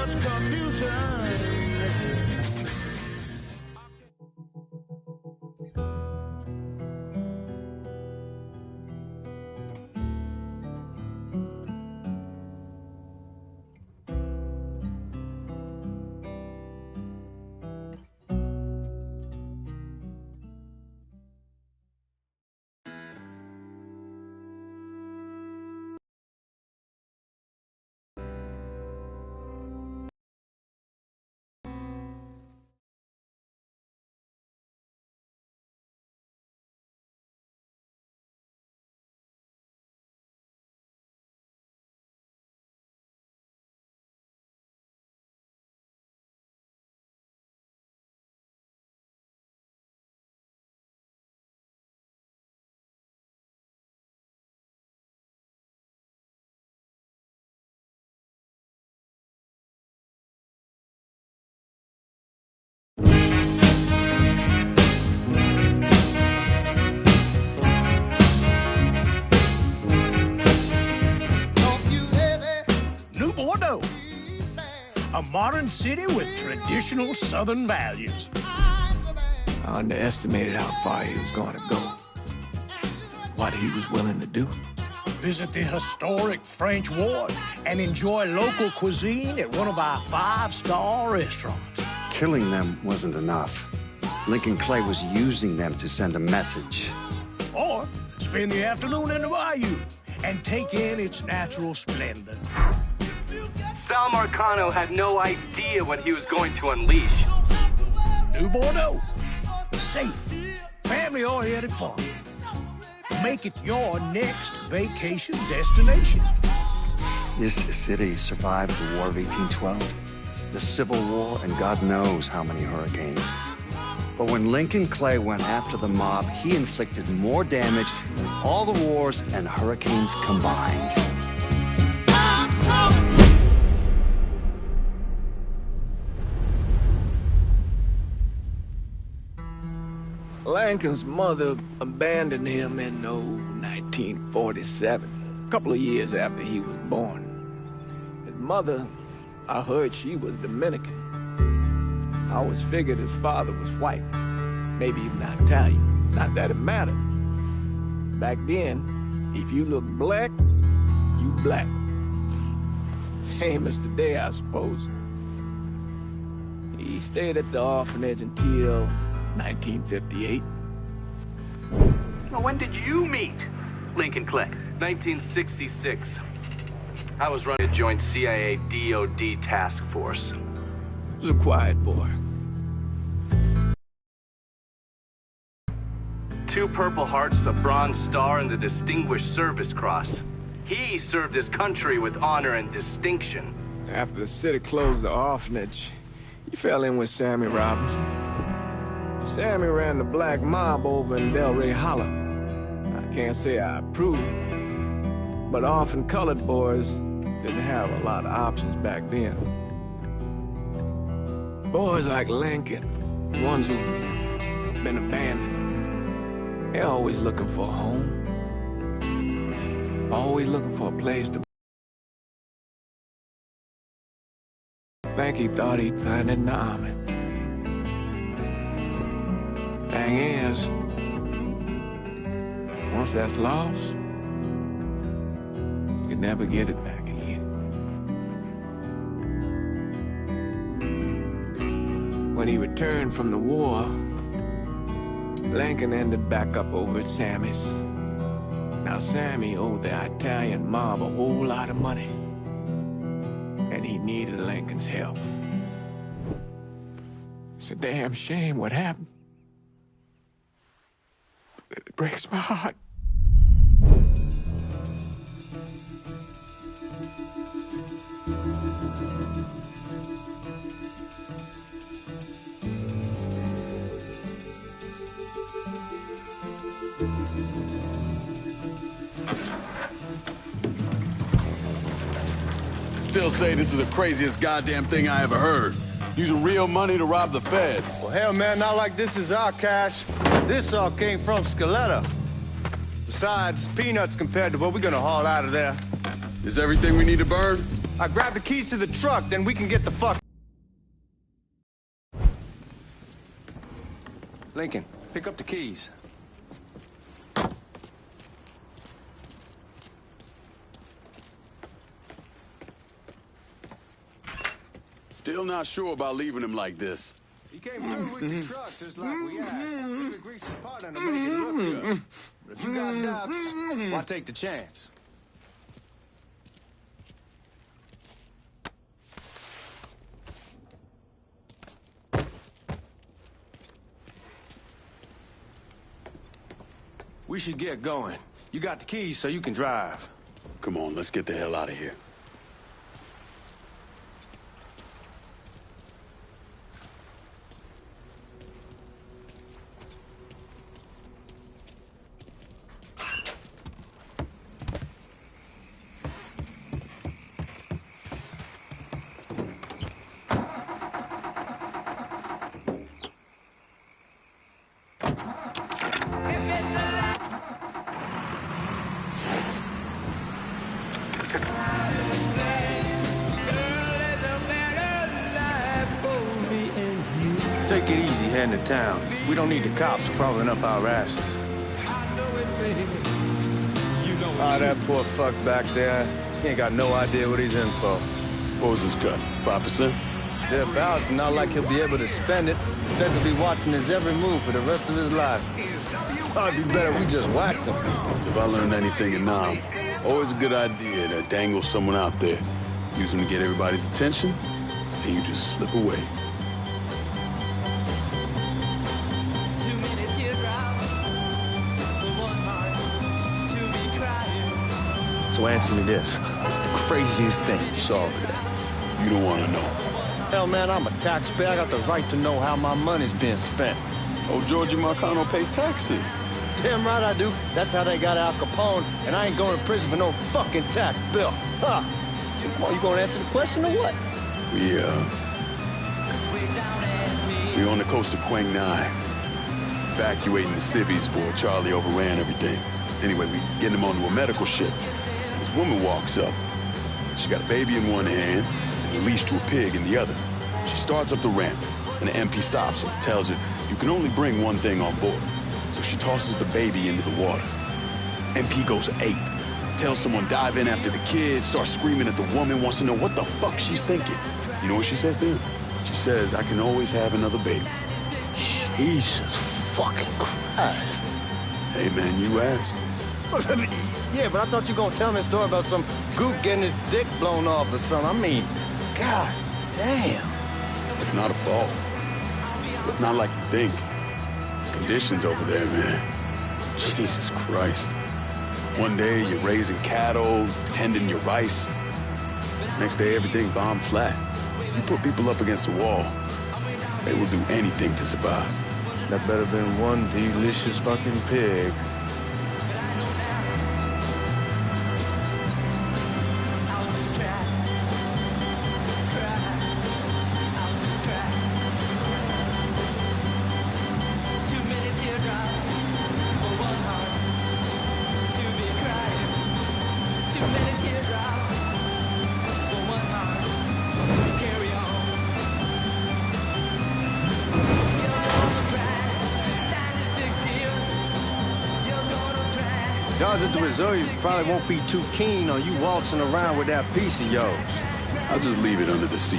much confusion. Bordeaux, a modern city with traditional Southern values. I underestimated how far he was going to go, what he was willing to do. Visit the historic French ward and enjoy local cuisine at one of our 5-star restaurants. Killing them wasn't enough. Lincoln Clay was using them to send a message. Or spend the afternoon in the Bayou and take in its natural splendor. Sal Marcano had no idea what he was going to unleash. New Bordeaux. Safe, family-oriented fun. Make it your next vacation destination. This city survived the War of 1812, the Civil War, and God knows how many hurricanes. But when Lincoln Clay went after the mob, he inflicted more damage than all the wars and hurricanes combined. Lincoln's mother abandoned him in 1947, a couple of years after he was born. His mother, I heard she was Dominican. I always figured his father was white, maybe even Italian. Not that it mattered. Back then, if you looked black, you black. Same as today, I suppose. He stayed at the orphanage until 1958. Well, when did you meet Lincoln Clay? 1966. I was running a joint CIA DOD task force. He was a quiet boy. 2 Purple Hearts, a Bronze Star, and the Distinguished Service Cross. He served his country with honor and distinction. After the city closed the orphanage, he fell in with Sammy Robinson. Sammy ran the black mob over in Delray Hollow. I can't say I approved, but orphan colored boys didn't have a lot of options back then. Boys like Lincoln, ones who've been abandoned, they're always looking for a home. Always looking for a place to... I think he thought he'd find it in the army. Thing is, once that's lost, you can never get it back again. When he returned from the war, Lincoln ended back up over at Sammy's. Now Sammy owed the Italian mob a whole lot of money, and he needed Lincoln's help. It's a damn shame what happened. It breaks my heart. Still say this is the craziest goddamn thing I ever heard. Using real money to rob the feds. Well, hell, man, not like this is our cash. This all came from Scaletta. Besides, peanuts compared to what we're gonna haul out of there. Is everything we need to burn? I grab the keys to the truck, then we can get the fuck... Lincoln, pick up the keys. Still not sure about leaving him like this. He came through with the truck just like we asked. We could grease the part and make it look good. But if you got doubts, why take the chance? We should get going. You got the keys so you can drive. Come on, let's get the hell out of here. Take it easy heading to town. We don't need the cops crawling up our asses. Ah, that poor fuck back there. He ain't got no idea what he's in for. What was his cut? 5%? Thereabouts, not like he'll be able to spend it. Feds will be watching his every move for the rest of his life. Probably be better if we just whacked him. If I learned anything in Nam, always a good idea to dangle someone out there. Use them to get everybody's attention, and you just slip away. So answer me this. What's the craziest thing you saw over there? You don't want to know. Hell, man, I'm a taxpayer. I got the right to know how my money's being spent. Oh, Georgie Marcano pays taxes. Damn right I do. That's how they got Al Capone, and I ain't going to prison for no fucking tax bill. Huh? Come on, you gonna answer the question or what? We're on the coast of Quang Nai, evacuating the civvies for Charlie overran everything. Anyway, we getting him onto a medical ship. This woman walks up. She got a baby in one hand and a leash to a pig in the other. She starts up the ramp, and the MP stops her, tells her, you can only bring one thing on board. So she tosses the baby into the water. MP goes ape, tells someone dive in after the kid, starts screaming at the woman, wants to know what the fuck she's thinking. You know what she says to him? She says, I can always have another baby. Jesus fucking Christ. Hey man, you asked. Yeah, but I thought you were gonna tell me a story about some gook getting his dick blown off or something. I mean, god damn. It's not a fault. But not like you think. Conditions over there, man. Jesus Christ. One day you're raising cattle, tending your rice. Next day everything bombed flat. You put people up against the wall, they will do anything to survive. That better been one delicious fucking pig. Guys at the reserve probably won't be too keen on you waltzing around with that piece of yours. I'll just leave it under the seat.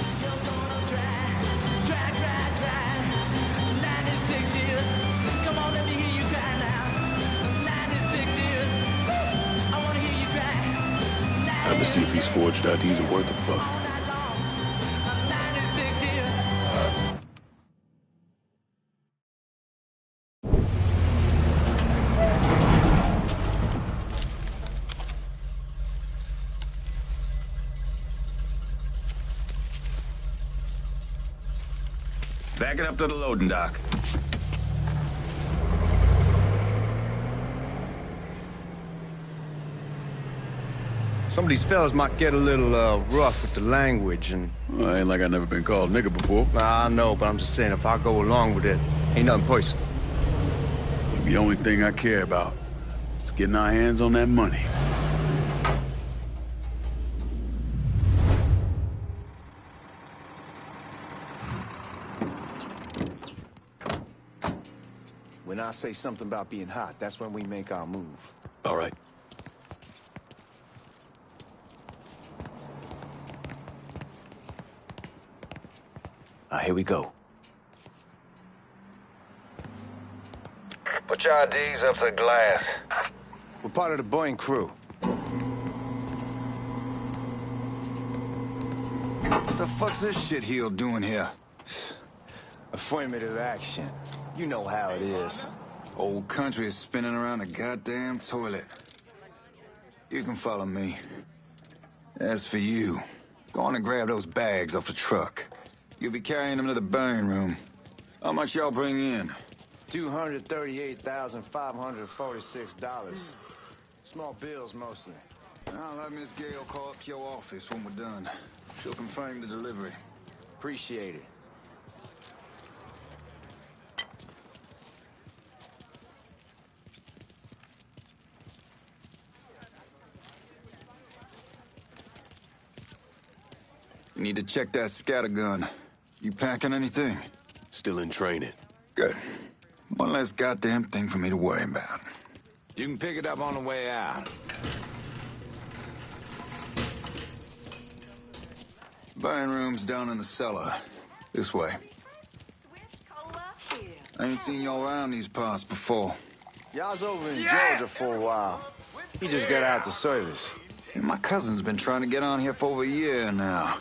Have to see if these forged IDs are worth a fuck. Back it up to the loading dock. Some of these fellas might get a little rough with the language and... Well, ain't like I've never been called nigga before. Nah, I know, but I'm just saying if I go along with it, ain't nothing personal. The only thing I care about is getting our hands on that money. When I say something about being hot, that's when we make our move. All right. Here we go. Put your IDs up to the glass. We're part of the Boeing crew. What the fuck's this shitheel doing here? Affirmative action. You know how it is. Old country is spinning around a goddamn toilet. You can follow me. As for you, go on and grab those bags off the truck. You'll be carrying them to the burn room. How much y'all bring in? $238,546. Small bills, mostly. I'll have Miss Gale call up to your office when we're done. She'll confirm the delivery. Appreciate it. You need to check that scattergun. You packing anything? Still in training. Good. One less goddamn thing for me to worry about. You can pick it up on the way out. Burn room's down in the cellar. This way. I ain't seen y'all around these parts before. Y'all's over in Georgia for a while. He just got out the service. Yeah, my cousin's been trying to get on here for over a year now.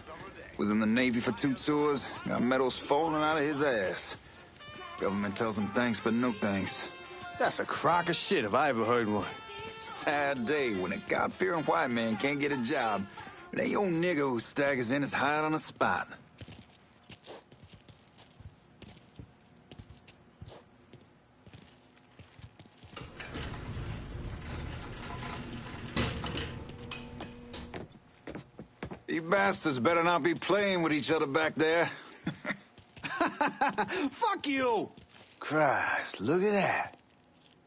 Was in the Navy for 2 tours, got medals falling out of his ass. Government tells him thanks, but no thanks. That's a crock of shit if I ever heard one. Sad day when a God-fearing white man can't get a job. But that old nigga who staggers in is hired on the spot. You bastards better not be playing with each other back there. Fuck you! Christ, look at that.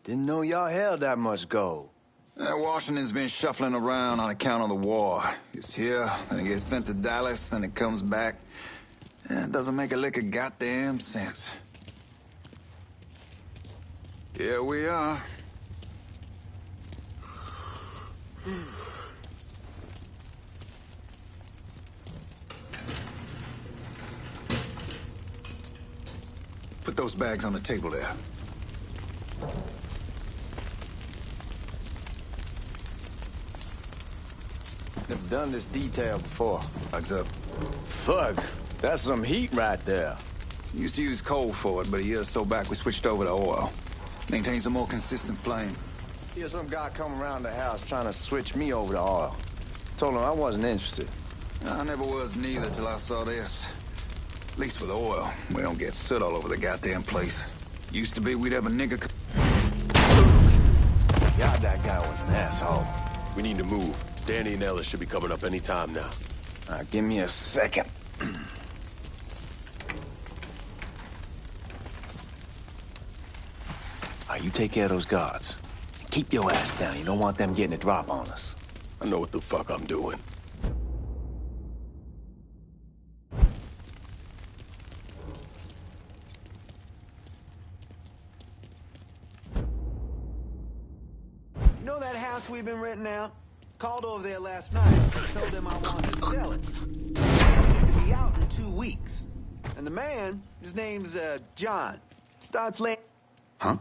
Didn't know y'all held that much gold. Washington's been shuffling around on account of the war. It's here, then it gets sent to Dallas, then it comes back. It doesn't make a lick of goddamn sense. Here we are. Put those bags on the table there. Never done this detail before. Hugs up. Fuck, that's some heat right there. Used to use coal for it, but a year or so back we switched over to oil. Maintains a more consistent flame. Here's some guy come around the house trying to switch me over to oil. Told him I wasn't interested. I never was neither till I saw this. At least with oil, we don't get soot all over the goddamn place. Used to be we'd have a nigga... God, that guy was an asshole. We need to move. Danny and Ellis should be coming up any time now. Give me a second. You take care of those guards. Keep your ass down. You don't want them getting a drop on us. I know what the fuck I'm doing. You know that house we've been renting out? Called over there last night. Told them I wanted to sell it. To be out in 2 weeks. And the man, his name's, John. Starts laying... Huh?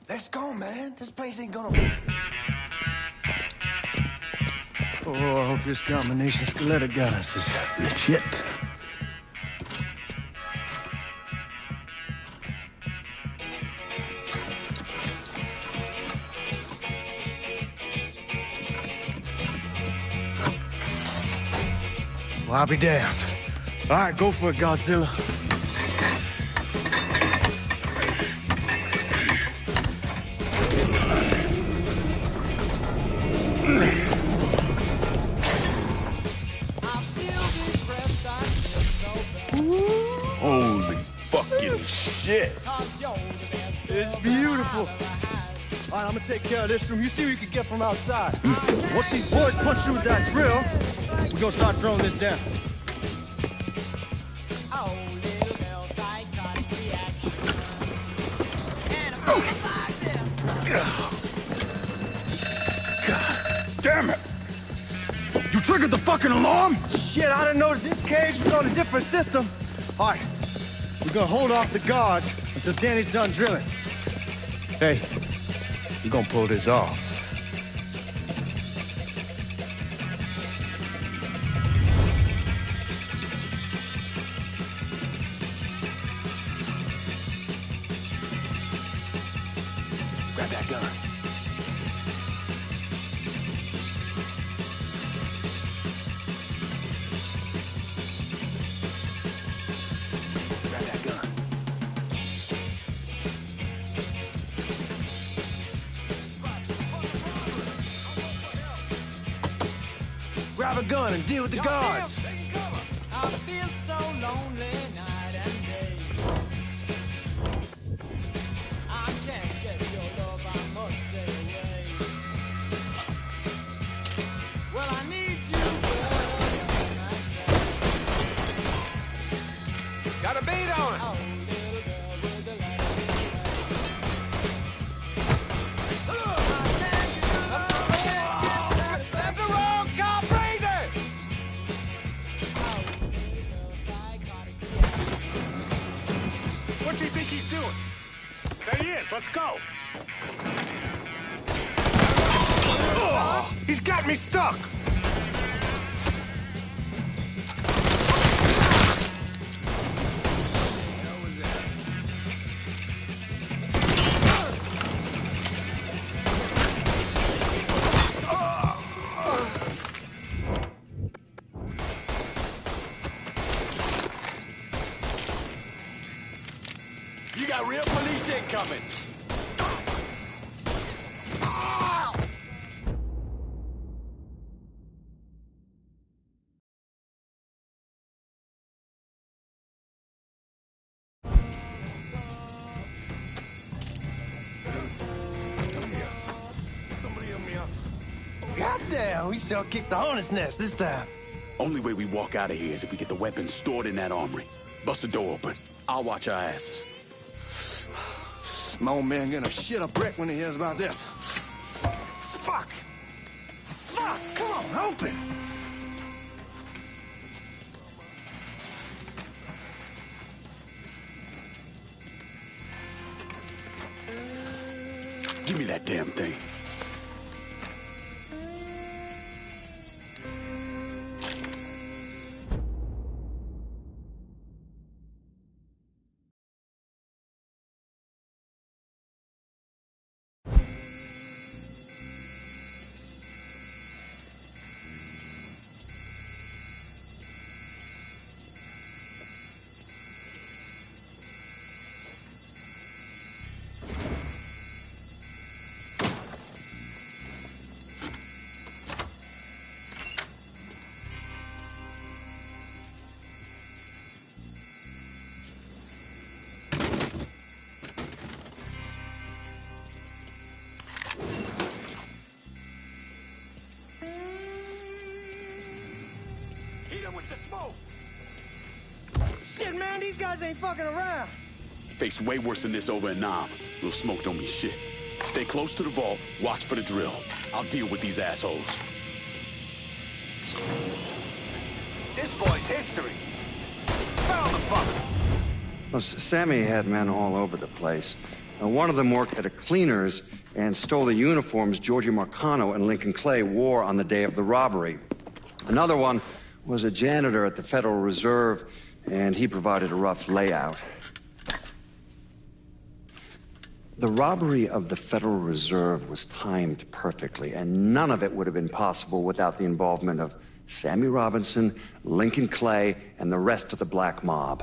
Let's go, man. This place ain't gonna... Oh, I hope this combination skeleton got us is legit. Well, I'll be damned. All right, go for it, Godzilla. Holy fucking shit. It's beautiful. All right, I'm gonna take care of this room. You see what you can get from outside. Once these boys punch through with that drill, we're gonna start throwing this down. God damn it! You triggered the fucking alarm? Shit, I didn't know that this cage was on a different system. All right, we're gonna hold off the guards until Danny's done drilling. Hey, we're gonna pull this off. Grab that gun. Grab that gun. Grab a gun and deal with the guards. I feel so lonely night and day. I can't get your love, I must stay away. Well, I need you, girl. Got a beat on it. Oh, little girl with the light. That's the wrong carburetor! What's he think he's doing? There he is, let's go! He's got me stuck! You got real police incoming. Somebody help me out. Goddamn, we sure kicked the hornet's nest this time. Only way we walk out of here is if we get the weapons stored in that armory. Bust the door open. I'll watch our asses. My old man gonna shit a brick when he hears about this. Fuck! Fuck! Come on, open! Give me that damn thing. Shit, man, these guys ain't fucking around. Face way worse than this over in Nam. Little smoke don't mean shit. Stay close to the vault, watch for the drill. I'll deal with these assholes. This boy's history. Found the fucker. Well, Sammy had men all over the place. One of them worked at a cleaner's and stole the uniforms Georgie Marcano and Lincoln Clay wore on the day of the robbery. Another one was a janitor at the Federal Reserve, and he provided a rough layout. The robbery of the Federal Reserve was timed perfectly, and none of it would have been possible without the involvement of Sammy Robinson, Lincoln Clay, and the rest of the black mob.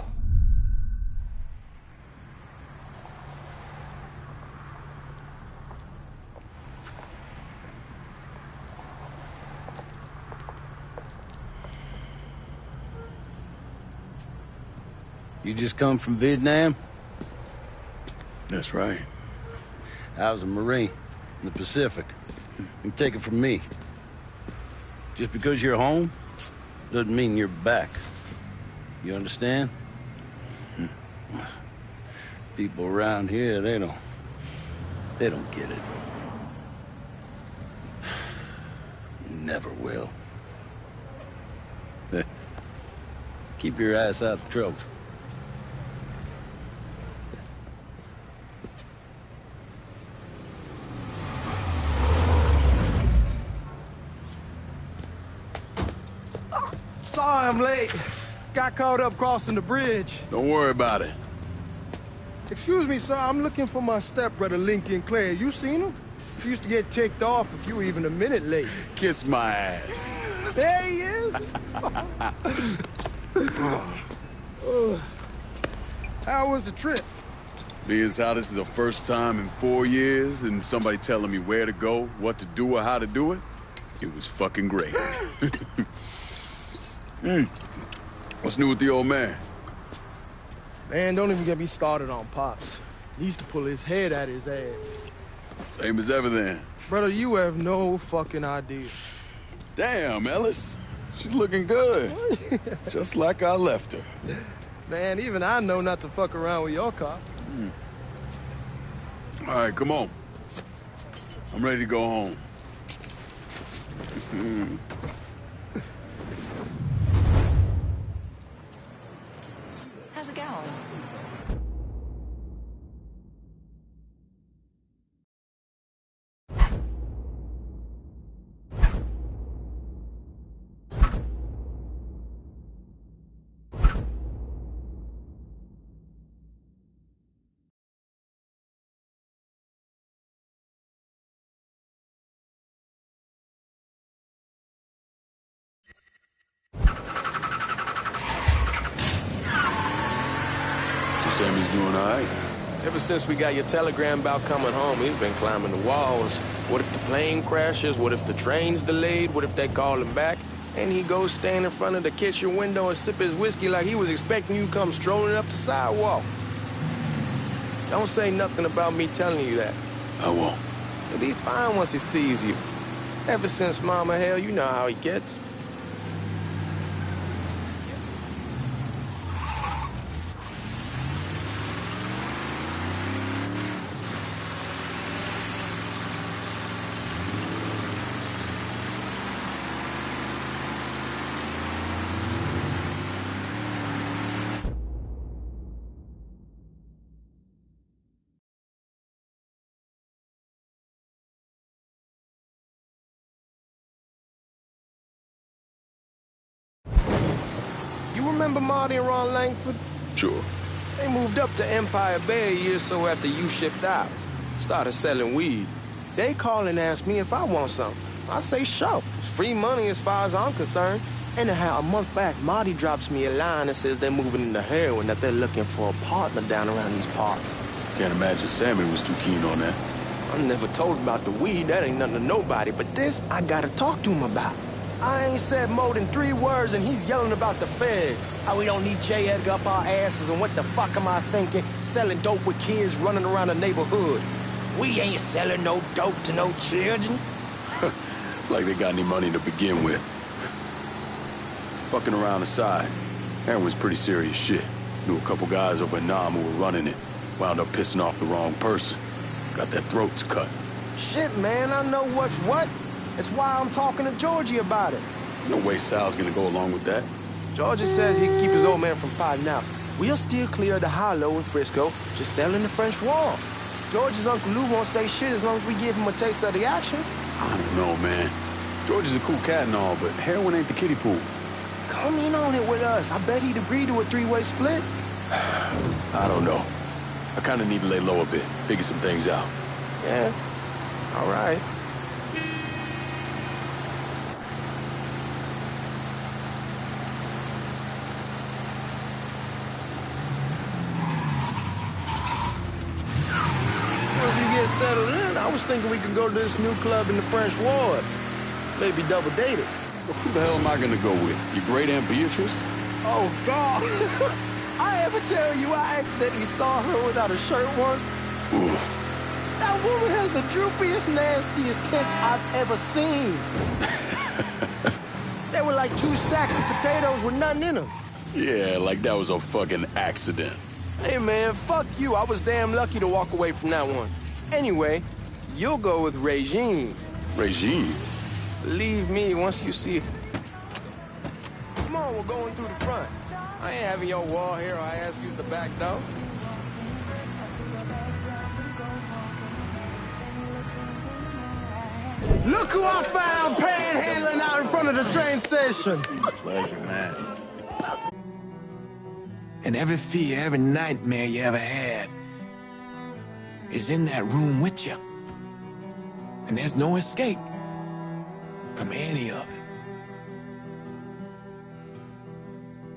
You just come from Vietnam? That's right. I was a Marine. in the Pacific. You take it from me. Just because you're home doesn't mean you're back. You understand? People around here, they don't get it. Never will. Keep your ass out of trouble. Sorry I'm late. Got caught up crossing the bridge. Don't worry about it. Excuse me, sir. I'm looking for my stepbrother, Lincoln Clay. You seen him? He used to get ticked off if you were even a minute late. Kiss my ass. There he is. How was the trip? Being as how this is the first time in 4 years and somebody telling me where to go, what to do, or how to do it, it was fucking great. What's new with the old man? Man, don't even get me started on Pops. He used to pull his head out his ass. Same as ever then. Brother, you have no fucking idea. Damn, Ellis. She's looking good. Just like I left her. Man, even I know not to fuck around with your car. All right, come on. I'm ready to go home. How's it going? Sammy's doing all right. Ever since we got your telegram about coming home, he's been climbing the walls. What if the plane crashes? What if the train's delayed? What if they call him back? And he goes stand in front of the kitchen window and sip his whiskey like he was expecting you to come strolling up the sidewalk. Don't say nothing about me telling you that. I won't. He'll be fine once he sees you. Ever since Mama, hell, you know how he gets. You remember Marty and Ron Langford? Sure. They moved up to Empire Bay a year or so after you shipped out. Started selling weed. They call and ask me if I want something. I say, sure. It's free money as far as I'm concerned. Anyhow, a month back, Marty drops me a line that says they're moving into heroin, that they're looking for a partner down around these parts. Can't imagine Sammy was too keen on that. I never told him about the weed. That ain't nothing to nobody. But this, I gotta talk to him about. I ain't said more than 3 words, and he's yelling about the feds. How we don't need J. Edgar up our asses, and what the fuck am I thinking? Selling dope with kids running around the neighborhood. We ain't selling no dope to no children. Like they got any money to begin with. Fucking around aside, heroin's pretty serious shit. Knew a couple guys over in Nam who were running it. Wound up pissing off the wrong person. Got their throats cut. Shit, man, I know what's what. That's why I'm talking to Georgie about it. There's no way Sal's gonna go along with that. Georgie says he can keep his old man from fighting out. We'll still clear the hollow in Frisco, just selling the French Wall. George's Uncle Lou won't say shit as long as we give him a taste of the action. I don't know, man. George is a cool cat and all, but heroin ain't the kiddie pool. Come in on it with us. I bet he'd agree to a 3-way split. I don't know. I kinda need to lay low a bit, figure some things out. Yeah, all right. Once you get settled in, I was thinking we could go to this new club in the French Ward. Maybe double date it. Well, who the hell am I gonna go with? Your great Aunt Beatrice? Oh, God. I ever tell you I accidentally saw her without a shirt once? Ooh. That woman has the droopiest, nastiest tits I've ever seen. They were like 2 sacks of potatoes with nothing in them. Yeah, like that was a fucking accident. Hey, man, fuck you. I was damn lucky to walk away from that one. Anyway, you'll go with Regine. Regine? Believe me, once you see it. Come on, we're going through the front. I ain't having your wall here or I ask use the back door. Look who I found panhandling out in front of the train station. Pleasure, man. And every fear, every nightmare you ever had is in that room with you. And there's no escape from any of it.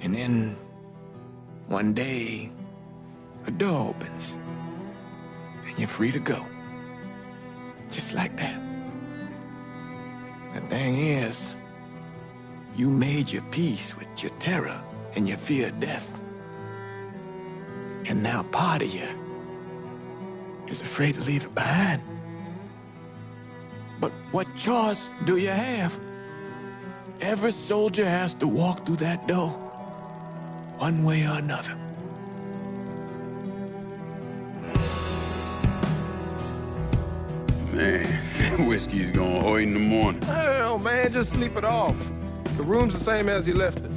And then, one day, a door opens, and you're free to go. Just like that. The thing is, you made your peace with your terror and your fear of death. And now part of you is afraid to leave it behind. But what choice do you have? Every soldier has to walk through that door, one way or another. Man, whiskey's gonna hoy in the morning. Hell, man, just sleep it off. The room's the same as you left it.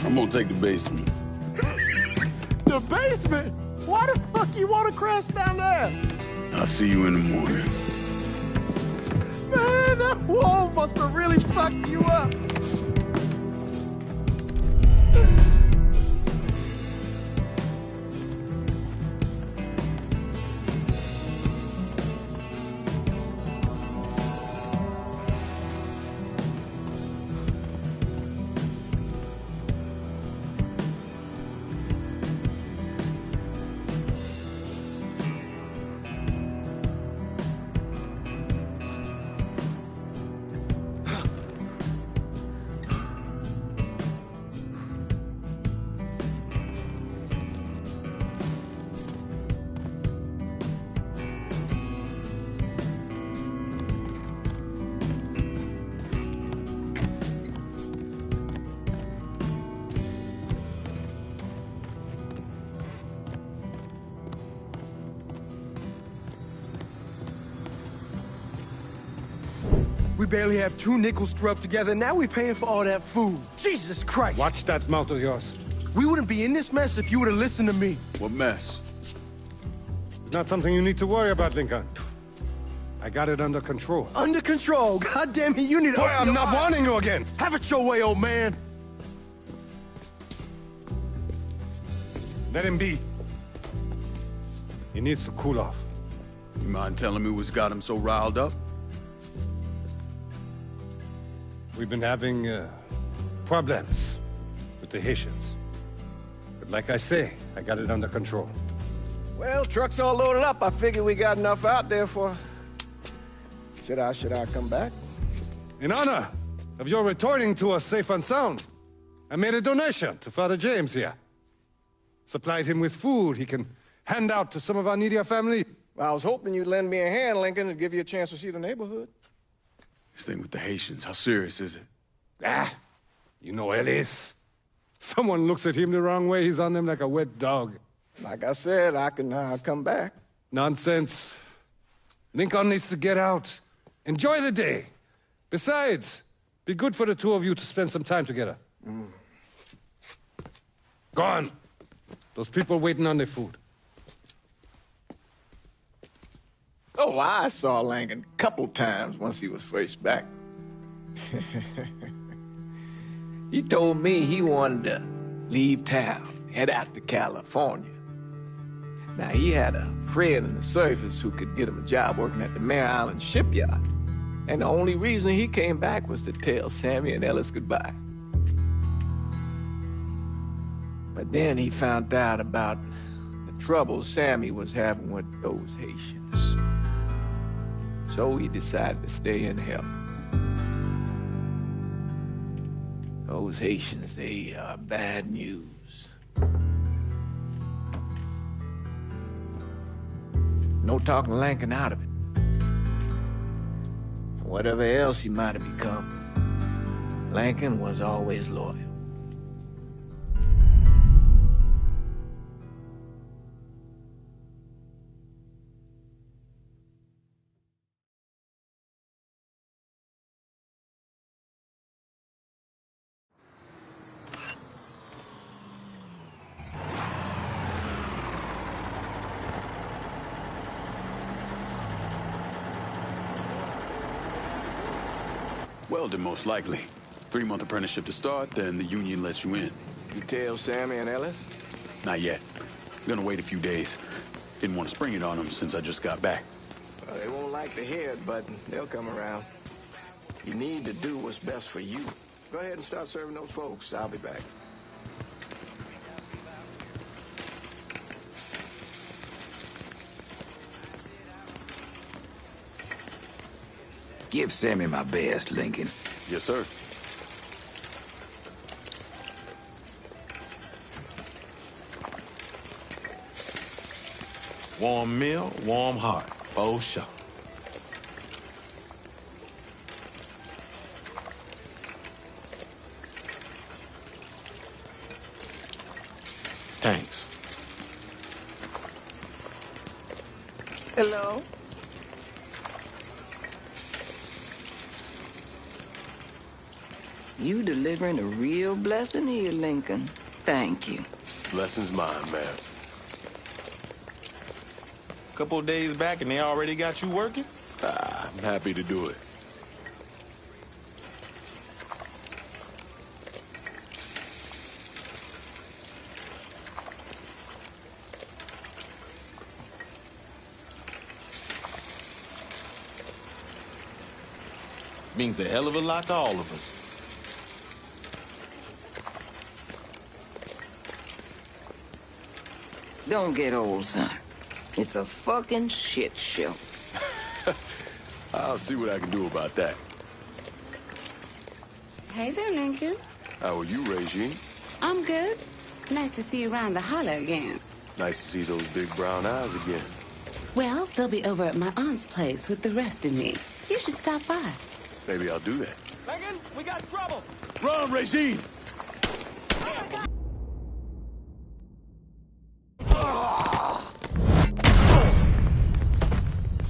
I'm gonna take the basement. The basement? Why the fuck you want to crash down there? I'll see you in the morning. Man, that wall must have really fucked you up. We barely have 2 nickels to rub together, now we're paying for all that food. Jesus Christ! Watch that mouth of yours. We wouldn't be in this mess if you would have listened to me. What mess? It's not something you need to worry about, Lincoln. I got it under control. Under control? God damn it, you need to... Boy, I'm not warning you again! Have it your way, old man! Let him be. He needs to cool off. You mind telling me what's got him so riled up? We've been having problems with the Haitians. But like I say, I got it under control. Well, truck's all loaded up. I figure we got enough out there for... Should I come back? In honor of your returning to us safe and sound, I made a donation to Father James here. Supplied him with food he can hand out to some of our needier family. Well, I was hoping you'd lend me a hand, Lincoln, and give you a chance to see the neighborhood. This thing with the Haitians, how serious is it? You know Ellis. Someone looks at him the wrong way, he's on them like a wet dog. Like I said, I can come back. Nonsense. Lincoln needs to get out. Enjoy the day. Besides, be good for the 2 of you to spend some time together. Go on. Those people waiting on their food. Oh, I saw Langan a couple times once he was first back. He told me he wanted to leave town, head out to California. Now, he had a friend in the service who could get him a job working at the Mare Island shipyard. And the only reason he came back was to tell Sammy and Ellis goodbye. But then he found out about the trouble Sammy was having with those Haitians. So he decided to stay and help. Those Haitians, they are bad news. No talking Lincoln out of it. Whatever else he might have become, Lincoln was always loyal. Welding, most likely. 3-month apprenticeship to start, then the union lets you in. You tell Sammy and Ellis? Not yet. I'm gonna wait a few days. Didn't want to spring it on them since I just got back. Well, they won't like to hear it, but they'll come around. You need to do what's best for you. Go ahead and start serving those folks. I'll be back. Give Sammy my best, Lincoln. Yes, sir. Warm meal, warm heart. For sure. Thanks. Hello? You delivering a real blessing here, Lincoln. Thank you. Blessing's mine, man. Couple of days back and they already got you working? I'm happy to do it. Means a hell of a lot to all of us. Don't get old, son. It's a fucking shit show. I'll see what I can do about that. Hey there, Lincoln. How are you, Regine? I'm good. Nice to see you around the holler again. Nice to see those big brown eyes again. Well, they'll be over at my aunt's place with the rest of me. You should stop by. Maybe I'll do that. Lincoln, we got trouble! Run, Regine!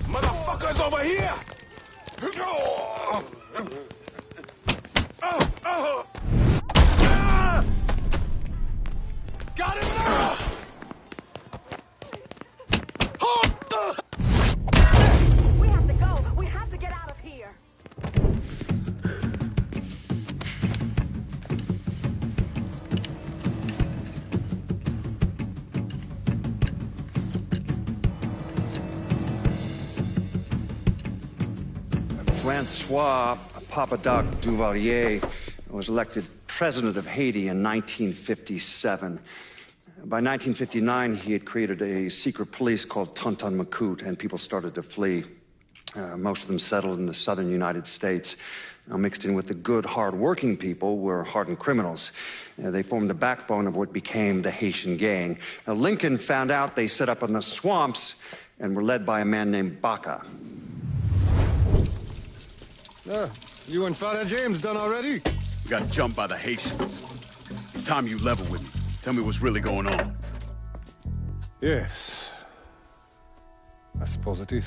Motherfuckers over here! Got him now! We have to go. We have to get out of here. Francois Papadoc Duvalier was elected president of Haiti in 1957. By 1959, he had created a secret police called Tonton Macoute, and people started to flee. Most of them settled in the southern United States. Now, mixed in with the good, hard-working people were hardened criminals. They formed the backbone of what became the Haitian gang. Now, Lincoln found out they set up in the swamps and were led by a man named Baka. You and Father James done already? We got jumped by the Haitians. It's time you level with me. Tell me what's really going on. Yes. I suppose it is.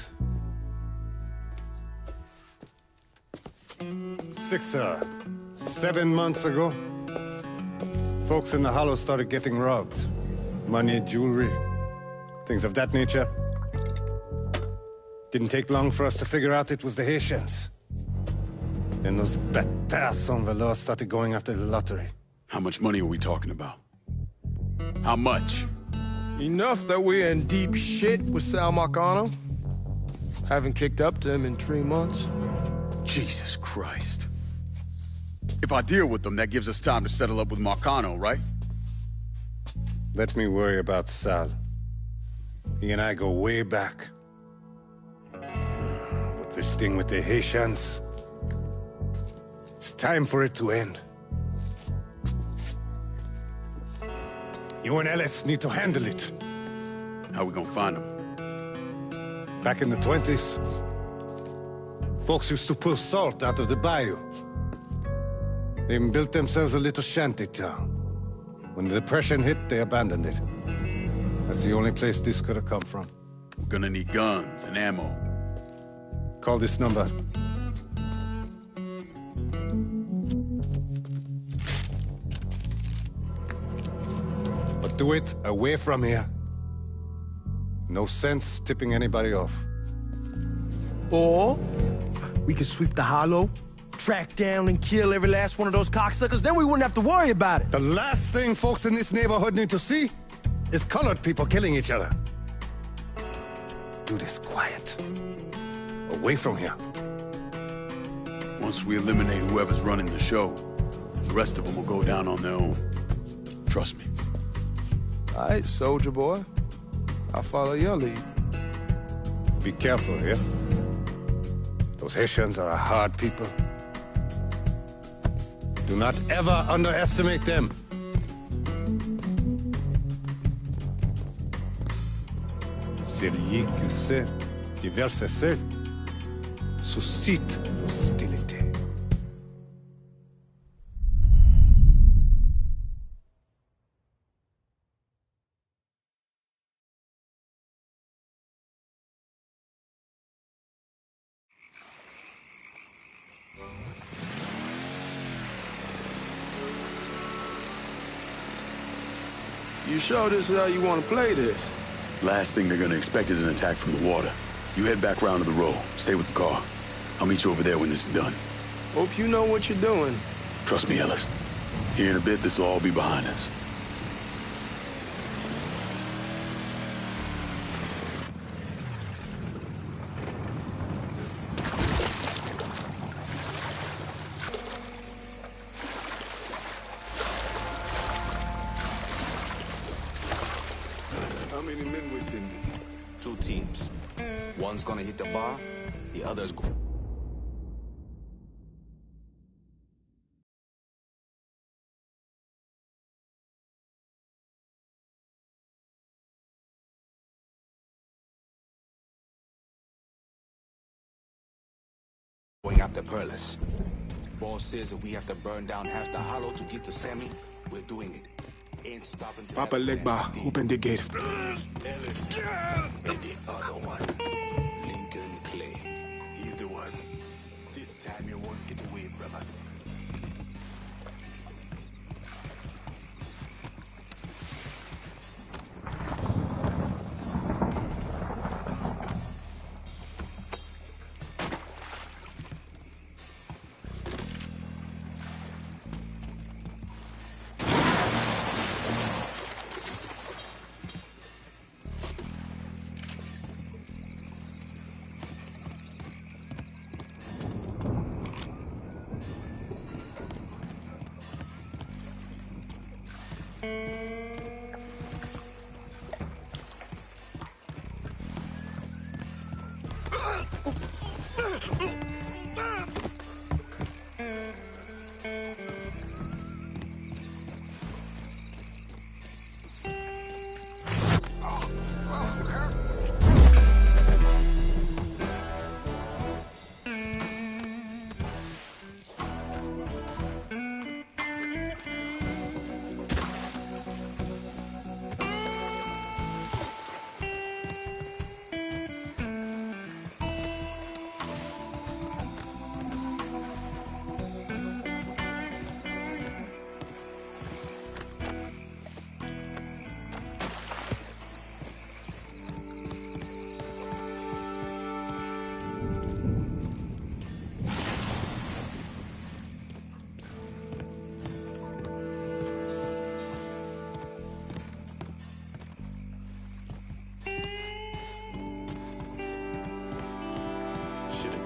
7 months ago, folks in the Hollow started getting robbed. Money, jewelry, things of that nature. Didn't take long for us to figure out it was the Haitians. Then those bâtards on velour started going after the lottery. How much money are we talking about? How much? Enough that we're in deep shit with Sal Marcano. Haven't kicked up to him in 3 months. Jesus Christ. If I deal with them, that gives us time to settle up with Marcano, right? Let me worry about Sal. He and I go way back. But this thing with the Haitians... it's time for it to end. You and Ellis need to handle it. How we gonna find them? Back in the 20s, folks used to pull salt out of the Bayou. They even built themselves a little shanty town. When the Depression hit, they abandoned it. That's the only place this could have come from. We're gonna need guns and ammo. Call this number. But do it away from here. No sense tipping anybody off. Or we could sweep the hollow, track down and kill every last one of those cocksuckers, then we wouldn't have to worry about it. The last thing folks in this neighborhood need to see is colored people killing each other. Do this quiet. Away from here. Once we eliminate whoever's running the show, the rest of them will go down on their own. Trust me. All right, soldier boy. I'll follow your lead. Be careful here. Those Haitians are a hard people. Do not ever underestimate them. Celui qui sait diverser seul suscite l'hostilité. You sure this is how you want to play this? Last thing they're gonna expect is an attack from the water. You head back round to the row. Stay with the car. I'll meet you over there when this is done. Hope you know what you're doing. Trust me, Ellis. Here in a bit, this will all be behind us. How many men we sending? 2 teams. One's gonna hit the bar, the other's go. Going after Perlis. Boss says if we have to burn down half the hollow to get to Sammy, we're doing it. Ain't stopping till Papa Legba, open the gate. Ellis. And the other one. Lincoln Clay. He's the one. This time you won't get away from us.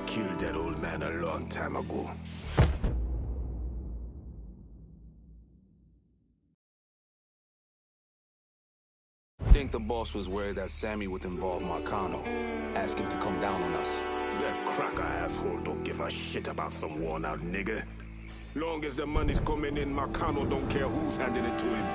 Killed that old man a long time ago. Think the boss was worried that Sammy would involve Marcano. Ask him to come down on us. That cracker asshole don't give a shit about some worn-out nigga. Long as the money's coming in, Marcano don't care who's handing it to him.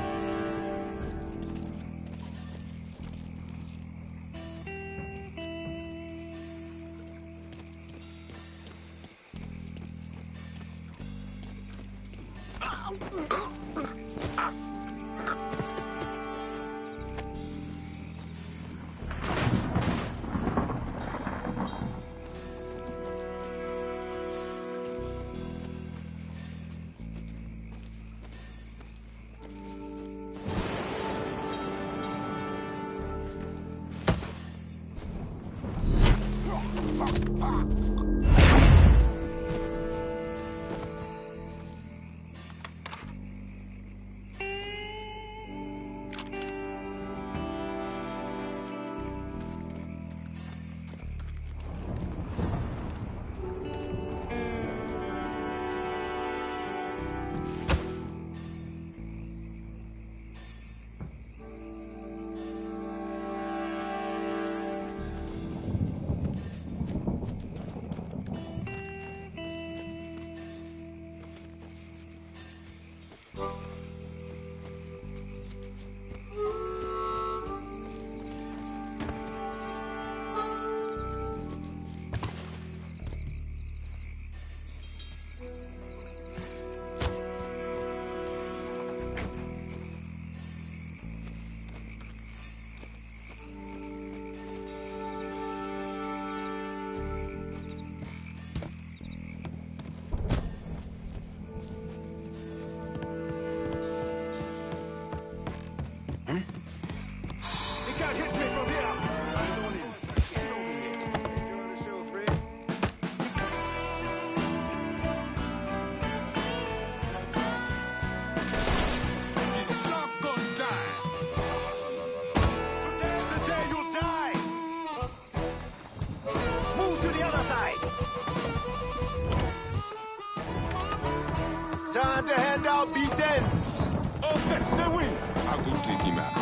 Time to hand out B-10s. Oh, c'est win. I go take him out.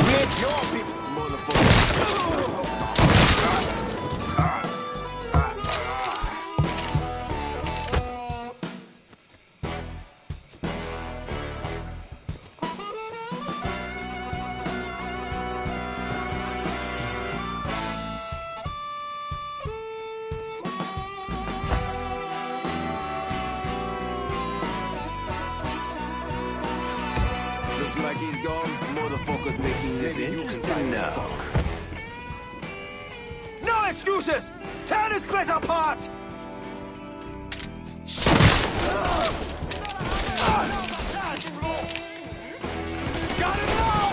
We ain't your people, motherfucker. Like he's gone, motherfuckers making this interesting now. No excuses! Tear this place apart! Got it now!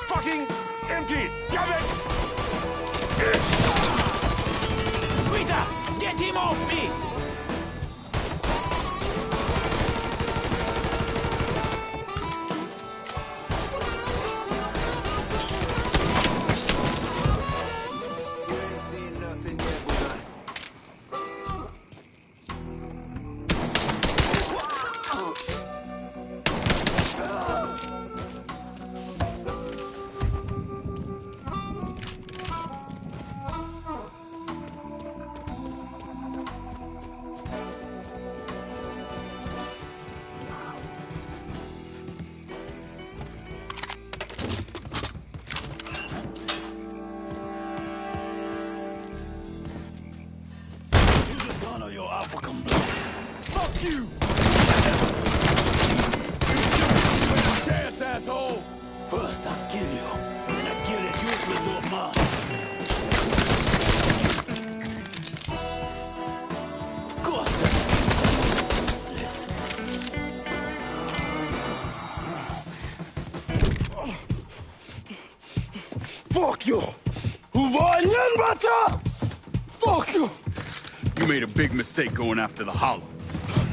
Fucking empty! Damn it! Rita, get him off me! You ain't seen nothing yet, but None of your African blood. Fuck you! Chance, asshole! First I kill you, then I kill that useless old man. Of course, listen. Fuck you! Fuck you! You made a big mistake going after the Hollow.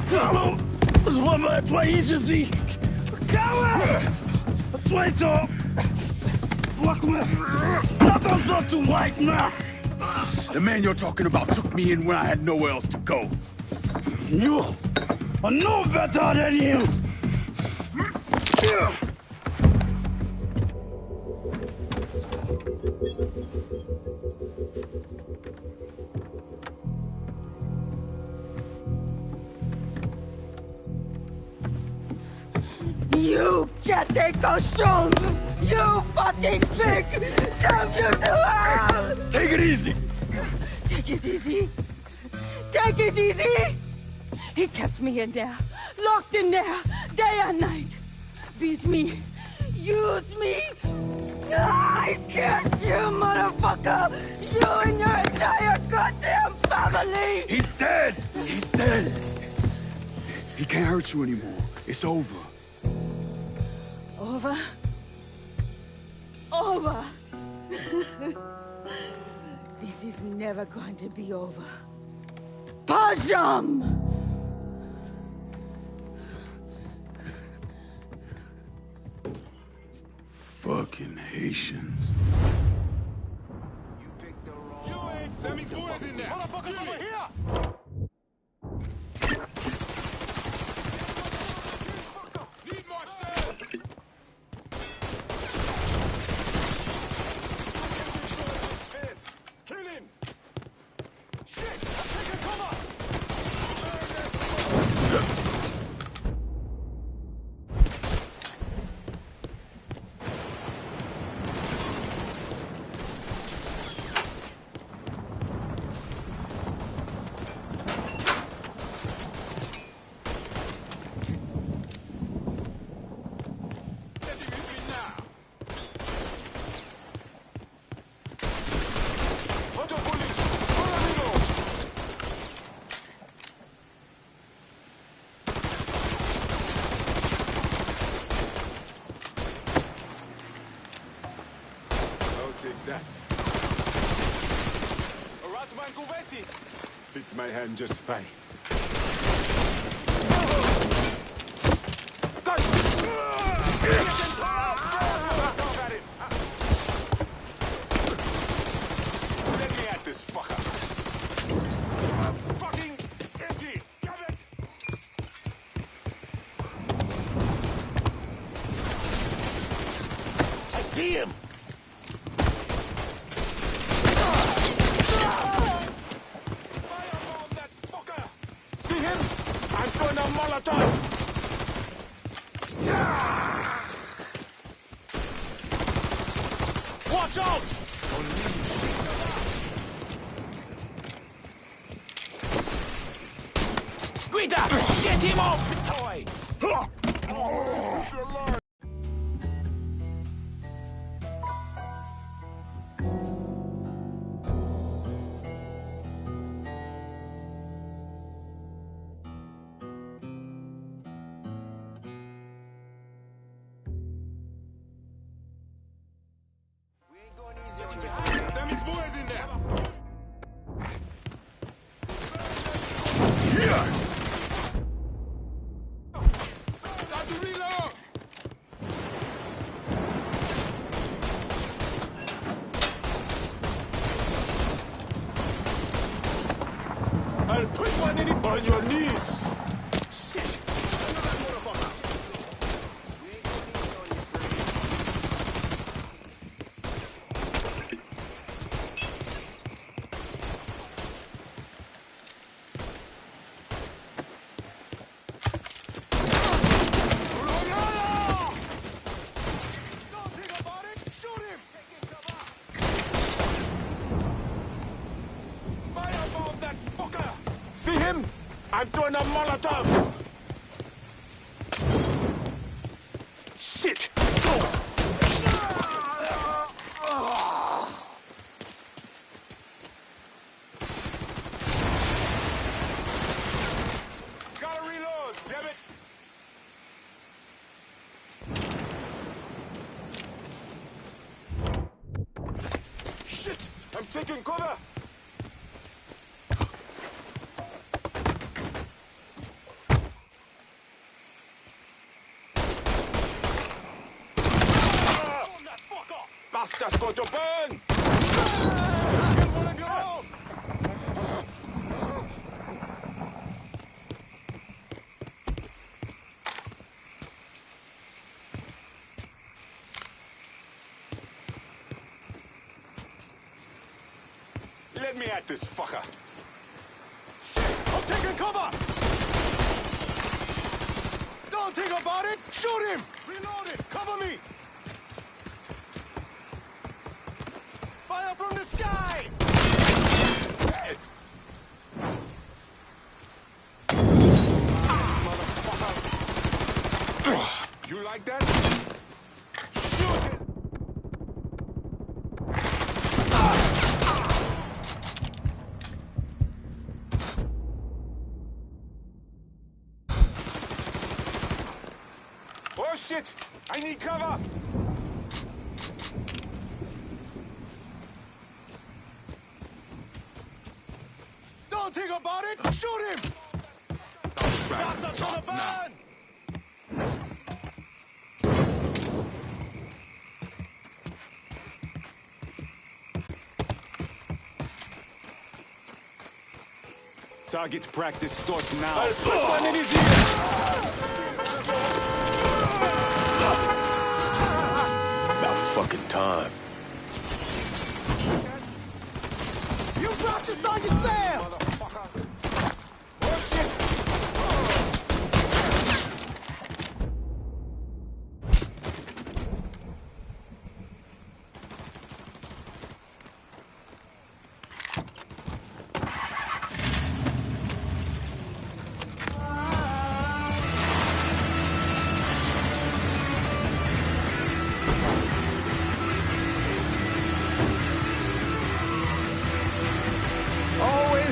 Hollow? That's why he's just the coward! That's why it's all... Fuck me! Not also too white now! The man you're talking about took me in when I had nowhere else to go. You are no better than him! You can't take those shows! You fucking pig! Damn you to hell! Take it easy! Take it easy! Take it easy! He kept me in there, locked in there, day and night. Beat me, use me. I get you, motherfucker! You and your entire goddamn family! He's dead! He's dead! He can't hurt you anymore. It's over. Over? Over! This is never going to be over. Pajam! Fucking Haitians. Sammy's boys in there! Motherfuckers over here! Need more shells! Kill him! Shit! I'm taking cover! Fits my hand just fine. Let me at this fucker. Fucking empty. Damn it. I see him! Watch out! Guida! Get him off! Toy! Sammy's boys in there! Time to reload! I'll put one in it on your knees! Shit! Another motherfucker! See him? I'm throwing a Molotov! Shit! Gotta reload, damn it! Shit! I'm taking cover! Bastards going to burn! Let me at this fucker. I'm taking cover! Don't think about it! Shoot him! Reload it! Cover me! Fire from the sky! You like that? Shoot it! Oh shit! I need cover! Don't think about it! Shoot him! Bastards gonna burn! Target practice starts now. I'll put one in his ear! About fucking time. You brought this on yourself! Oh shit!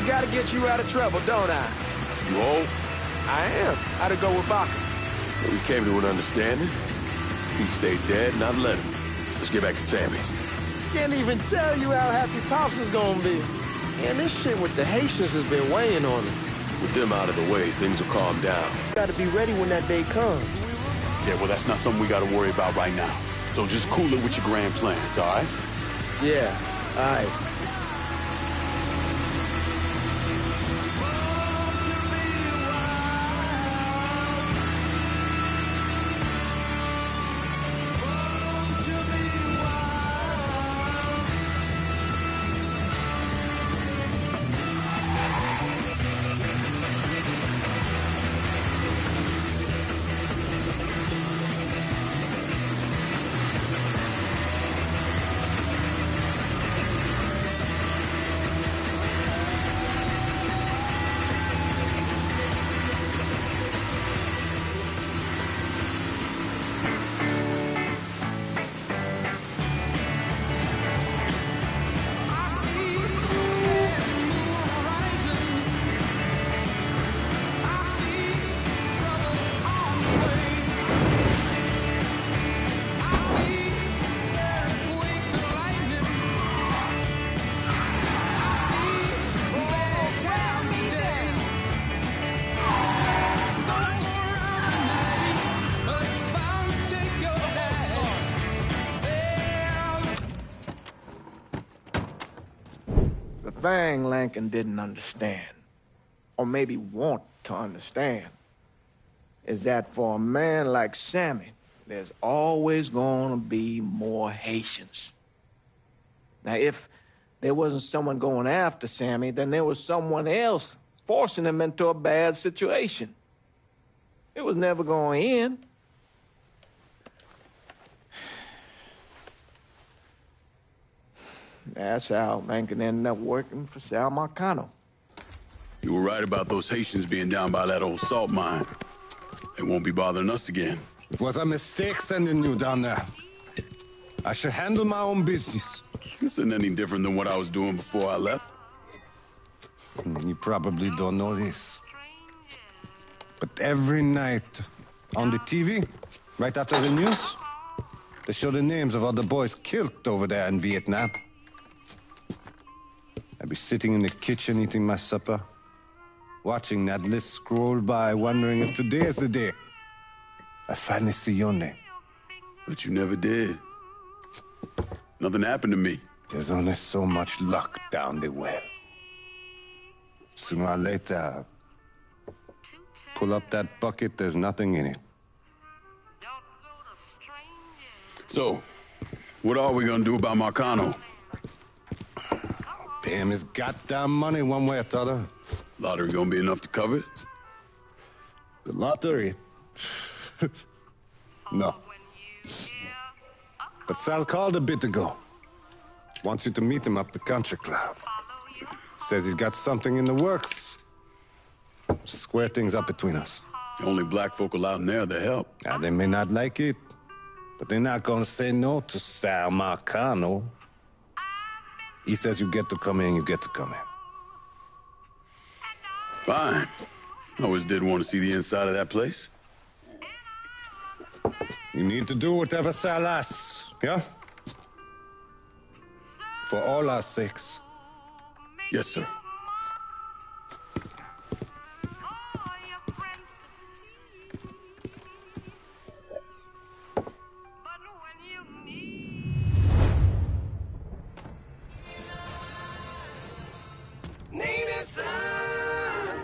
Gotta get you out of trouble, don't I? You old? I am. How'd it go with Baka? Well, we came to an understanding. He stayed dead, and I let him. Let's get back to Sammy's. Can't even tell you how happy Pops is gonna be. Man, this shit with the Haitians has been weighing on him. With them out of the way, things will calm down. Gotta be ready when that day comes. Yeah, well, that's not something we gotta worry about right now. So just cool it with your grand plans, all right? Yeah, all right. thing Lincoln didn't understand, or maybe want to understand, is that for a man like Sammy, there's always gonna be more Haitians. Now, if there wasn't someone going after Sammy, then there was someone else forcing him into a bad situation. It was never going to end. That's how Lincoln ended up working for Marcano. You were right about those Haitians being down by that old salt mine. They won't be bothering us again. It was a mistake sending you down there. I should handle my own business. This isn't any different than what I was doing before I left. You probably don't know this. But every night on the TV, right after the news, they show the names of all the boys killed over there in Vietnam. I'd be sitting in the kitchen eating my supper, watching that list scroll by, wondering if today is the day I finally see your name. But you never did. Nothing happened to me. There's only so much luck down the well. Sooner or later, pull up that bucket, there's nothing in it. So, what are we gonna do about Marcano? Pay him his goddamn money one way or the other. Lottery gonna be enough to cover it? The lottery? No. But Sal called a bit ago. Wants you to meet him up the country club. Says he's got something in the works. Square things up between us. The only black folk allowed in there to help. They may not like it, but they're not gonna say no to Sal Marcano. He says you get to come in, you get to come in. Fine. I always did want to see the inside of that place. You need to do whatever Sal asks, yeah? For all our sakes. Yes, sir. Native Son!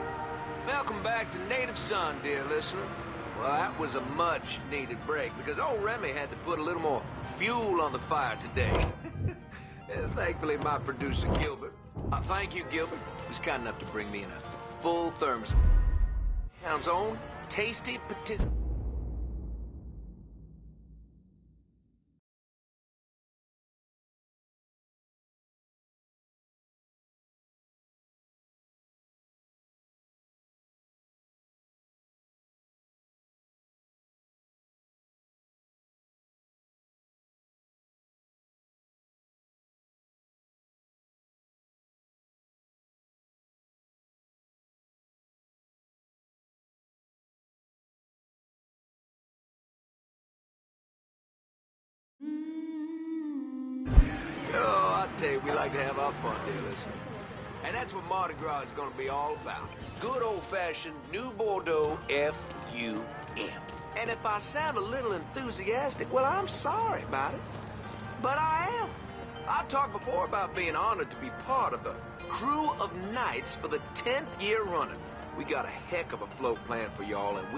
Welcome back to Native Son, dear listener. Well, that was a much-needed break, because old Remy had to put a little more fuel on the fire today. Thankfully, my producer, Gilbert. Thank you, Gilbert. He was kind enough to bring me in a full thermos. Town's own tasty potato. Oh, I tell you, we like to have our fun, dear listener. And that's what Mardi Gras is going to be all about. Good old-fashioned New Bordeaux F-U-M. And if I sound a little enthusiastic, well, I'm sorry about it. But I am. I've talked before about being honored to be part of the crew of knights for the 10th year running. We got a heck of a float planned for y'all, and